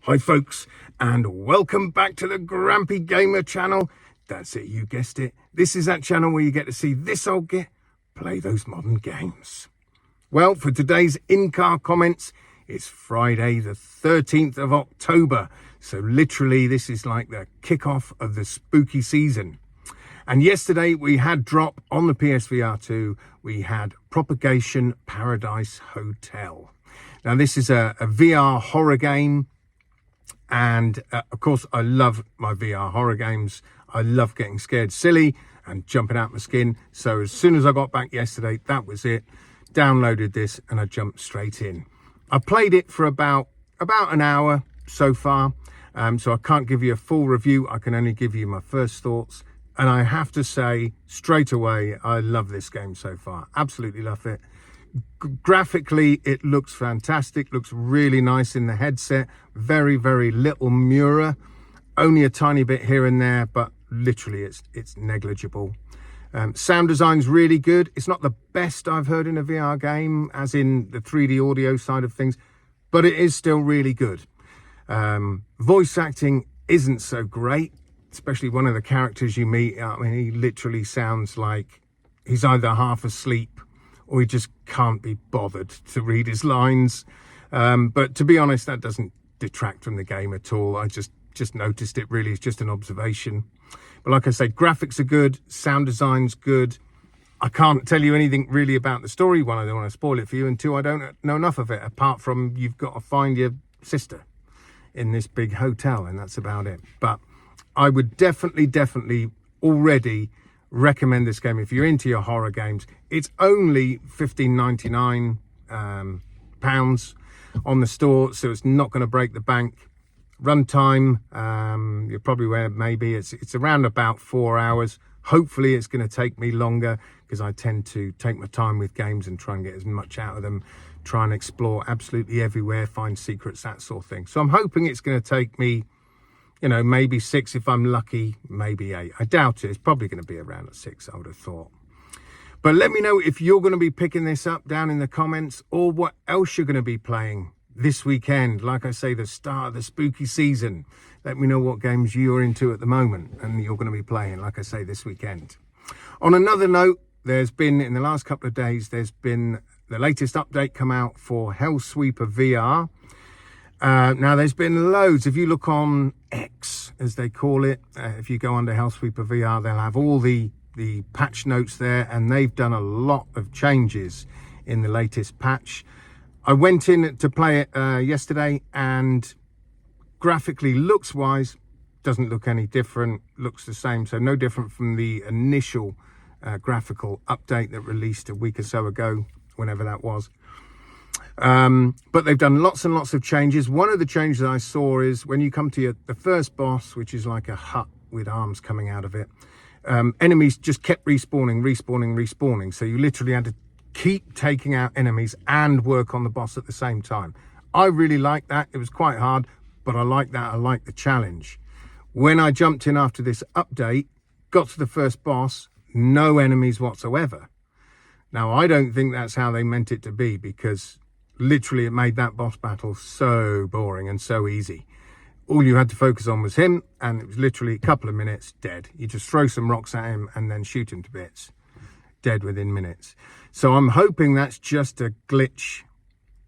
Hi folks, and welcome back to the Grumpy Gamer channel. That's it, you guessed it. This is that channel where you get to see this old git play those modern games. Well, for today's in-car comments, it's Friday the 13th of October. So literally this is like the kickoff of the spooky season. And yesterday we had drop on the PSVR2, we had Propagation Paradise Hotel. Now this is a VR horror game. And of course, I love my VR horror games. I love getting scared silly and jumping out my skin. So as soon as I got back yesterday, that was it. Downloaded this and I jumped straight in. I played it for about an hour so far. So I can't give you a full review. I can only give you my first thoughts. And I have to say straight away, I love this game so far. Absolutely love it. Graphically, it looks fantastic, looks really nice in the headset. Very little mirror, only a tiny bit here and there, but literally it's negligible. Sound design's really good. It's not the best I've heard in a VR game, as in the 3D audio side of things, but it is still really good. Voice acting isn't so great, especially one of the characters you meet. I mean, he literally sounds like he's either half asleep or he just can't be bothered to read his lines. But to be honest, that doesn't detract from the game at all. I just noticed it really. It's just an observation. But like I say, graphics are good, sound design's good. I can't tell you anything really about the story. One, I don't want to spoil it for you, and two, I don't know enough of it, apart from you've got to find your sister in this big hotel, and that's about it. But I would definitely already recommend this game if you're into your horror games. It's only £15.99 pounds on the store, so it's not going to break the bank. Runtime, you're probably where maybe it's around about 4 hours. Hopefully it's going to take me longer, because I tend to take my time with games and try and get as much out of them, try and explore absolutely everywhere, find secrets, that sort of thing. So I'm hoping it's going to take me, you know, maybe 6 if I'm lucky, maybe 8. I doubt it. It's probably going to be around 6, I would have thought. But let me know if you're going to be picking this up down in the comments, or what else you're going to be playing this weekend. Like I say, the start of the spooky season. Let me know what games you're into at the moment and you're going to be playing, like I say, this weekend. On another note, there's been, in the last couple of days, there's been the latest update come out for Hellsweeper VR. Now there's been loads. If you look on X, as they call it, if you go under Hellsweeper VR, they'll have all the patch notes there, and they've done a lot of changes in the latest patch. I went in to play it yesterday, and graphically, looks wise, doesn't look any different, looks the same. So no different from the initial graphical update that released a week or so ago, whenever that was. But they've done lots and lots of changes. One of the changes I saw is when you come to the first boss, which is like a hut with arms coming out of it, enemies just kept respawning. So you literally had to keep taking out enemies and work on the boss at the same time. I really liked that. It was quite hard, but I like that. I like the challenge. When I jumped in after this update, got to the first boss, no enemies whatsoever. Now, I don't think that's how they meant it to be, because literally it made that boss battle so boring and so easy. All you had to focus on was him, and it was literally a couple of minutes, dead. You just throw some rocks at him and then shoot him to bits. Dead within minutes. So I'm hoping that's just a glitch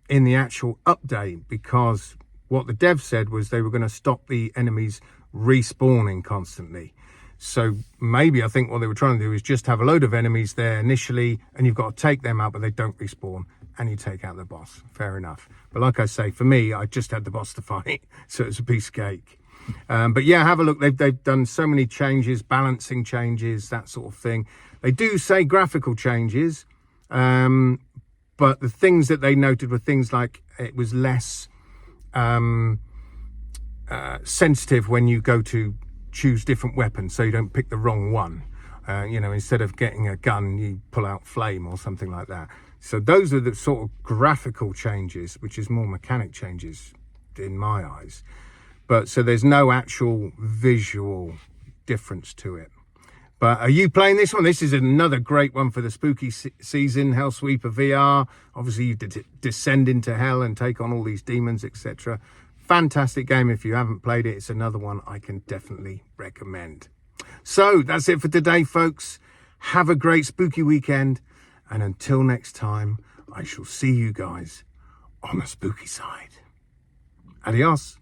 in the actual update, because what the dev said was they were going to stop the enemies respawning constantly. So maybe I think what they were trying to do is just have a load of enemies there initially, and you've got to take them out, but they don't respawn, and you take out the boss. Fair enough. But like I say, for me, I just had the boss to fight, so it's a piece of cake. But yeah, have a look. They've done so many changes, balancing changes, that sort of thing. They do say graphical changes, but the things that they noted were things like it was less sensitive when you go to choose different weapons, so you don't pick the wrong one. You know, instead of getting a gun, you pull out flame or something like that. So those are the sort of graphical changes, which is more mechanic changes in my eyes. But so there's no actual visual difference to it. But are you playing this one? This is another great one for the spooky season, Hellsweeper VR. Obviously, you descend into hell and take on all these demons, etc. fantastic game. If you haven't played it, it's another one I can definitely recommend. So that's it for today, folks. Have a great spooky weekend. And until next time, I shall see you guys on the spooky side. Adios.